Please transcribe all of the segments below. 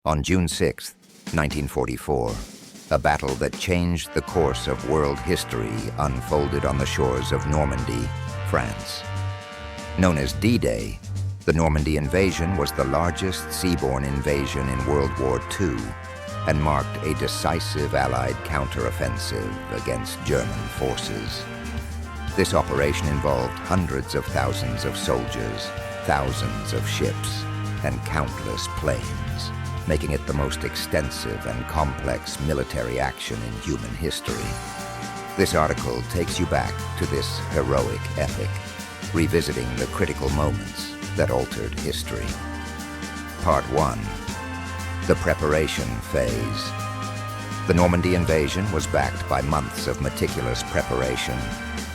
On June 6, 1944, a battle that changed the course of world history unfolded on the shores of Normandy, France. Known as D-Day, the Normandy Invasion was the largest seaborne invasion in World War II and marked a decisive Allied counteroffensive against German forces. This operation involved hundreds of thousands of soldiers, thousands of ships, and countless planes, making it the most extensive and complex military action in human history. This article takes you back to this heroic epic, revisiting the critical moments that altered history. Part 1. The Preparation Phase. The Normandy Invasion was backed by months of meticulous preparation.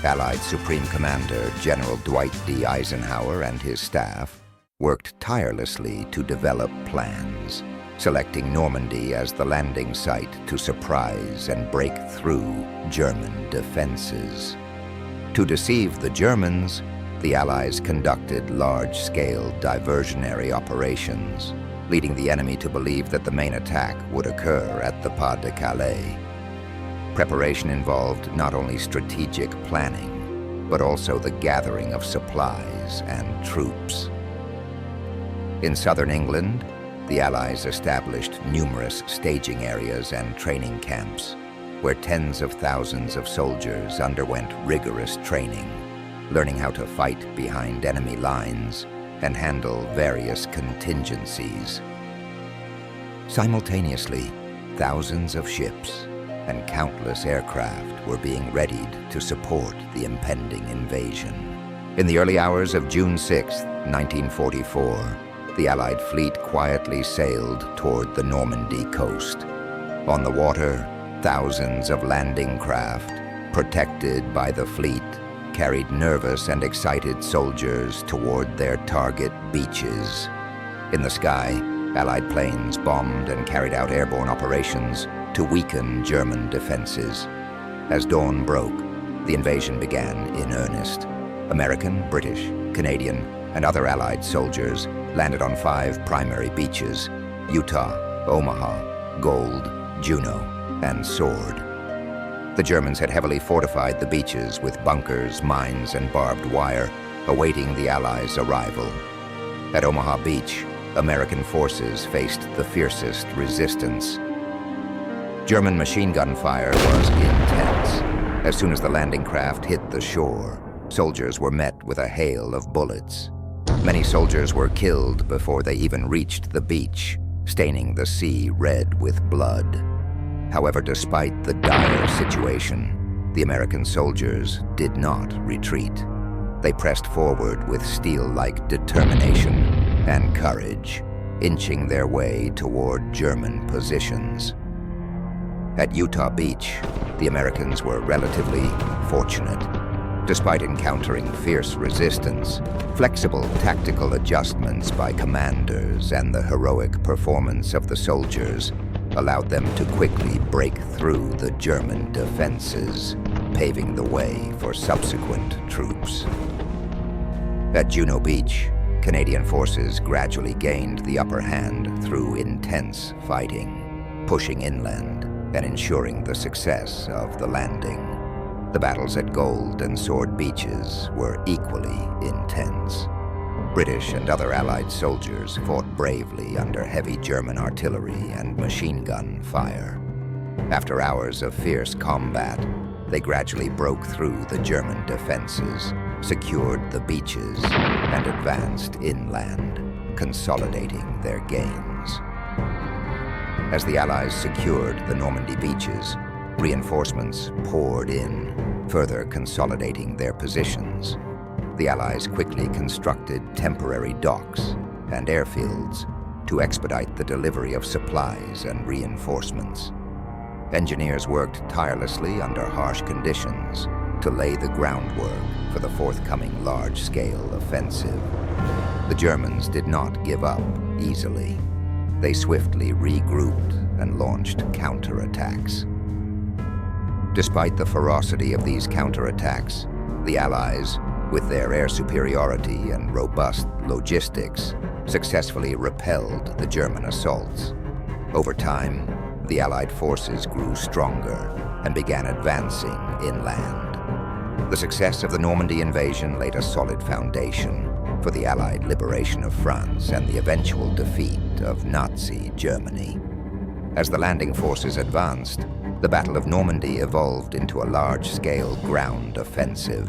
Allied Supreme Commander General Dwight D. Eisenhower and his staff worked tirelessly to develop plans, selecting Normandy as the landing site to surprise and break through German defenses. To deceive the Germans, the Allies conducted large-scale diversionary operations, leading the enemy to believe that the main attack would occur at the Pas de Calais. Preparation involved not only strategic planning, but also the gathering of supplies and troops. In southern England, the Allies established numerous staging areas and training camps, where tens of thousands of soldiers underwent rigorous training, learning how to fight behind enemy lines and handle various contingencies. Simultaneously, thousands of ships and countless aircraft were being readied to support the impending invasion. In the early hours of June 6, 1944, the Allied fleet quietly sailed toward the Normandy coast. On the water, thousands of landing craft, protected by the fleet, carried nervous and excited soldiers toward their target beaches. In the sky, Allied planes bombed and carried out airborne operations to weaken German defenses. As dawn broke, the invasion began in earnest. American, British, Canadian, and other Allied soldiers landed on 5 primary beaches: Utah, Omaha, Gold, Juno, and Sword. The Germans had heavily fortified the beaches with bunkers, mines, and barbed wire, awaiting the Allies' arrival. At Omaha Beach, American forces faced the fiercest resistance. German machine gun fire was intense. As soon as the landing craft hit the shore, soldiers were met with a hail of bullets. Many soldiers were killed before they even reached the beach, staining the sea red with blood. However, despite the dire situation, the American soldiers did not retreat. They pressed forward with steel-like determination and courage, inching their way toward German positions. At Utah Beach, the Americans were relatively fortunate. Despite encountering fierce resistance, flexible tactical adjustments by commanders and the heroic performance of the soldiers allowed them to quickly break through the German defenses, paving the way for subsequent troops. At Juno Beach, Canadian forces gradually gained the upper hand through intense fighting, pushing inland and ensuring the success of the landing. The battles at Gold and Sword beaches were equally intense. British and other Allied soldiers fought bravely under heavy German artillery and machine gun fire. After hours of fierce combat, they gradually broke through the German defenses, secured the beaches, and advanced inland, consolidating their gains. As the Allies secured the Normandy beaches, reinforcements poured in, further consolidating their positions. The Allies quickly constructed temporary docks and airfields to expedite the delivery of supplies and reinforcements. Engineers worked tirelessly under harsh conditions to lay the groundwork for the forthcoming large-scale offensive. The Germans did not give up easily. They swiftly regrouped and launched counterattacks. Despite the ferocity of these counterattacks, the Allies, with their air superiority and robust logistics, successfully repelled the German assaults. Over time, the Allied forces grew stronger and began advancing inland. The success of the Normandy invasion laid a solid foundation for the Allied liberation of France and the eventual defeat of Nazi Germany. As the landing forces advanced, the Battle of Normandy evolved into a large-scale ground offensive.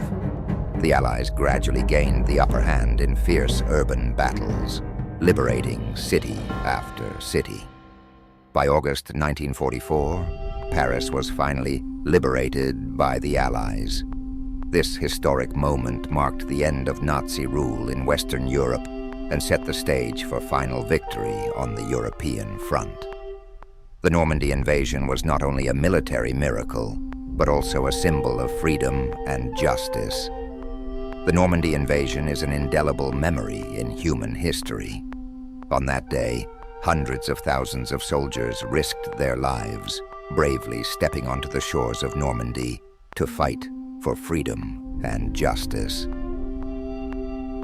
The Allies gradually gained the upper hand in fierce urban battles, liberating city after city. By August 1944, Paris was finally liberated by the Allies. This historic moment marked the end of Nazi rule in Western Europe and set the stage for final victory on the European front. The Normandy invasion was not only a military miracle, but also a symbol of freedom and justice. The Normandy invasion is an indelible memory in human history. On that day, hundreds of thousands of soldiers risked their lives, bravely stepping onto the shores of Normandy to fight for freedom and justice.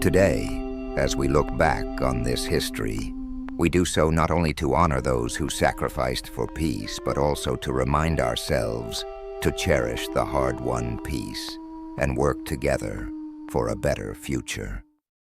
Today, as we look back on this history, we do so not only to honor those who sacrificed for peace, but also to remind ourselves to cherish the hard-won peace and work together for a better future.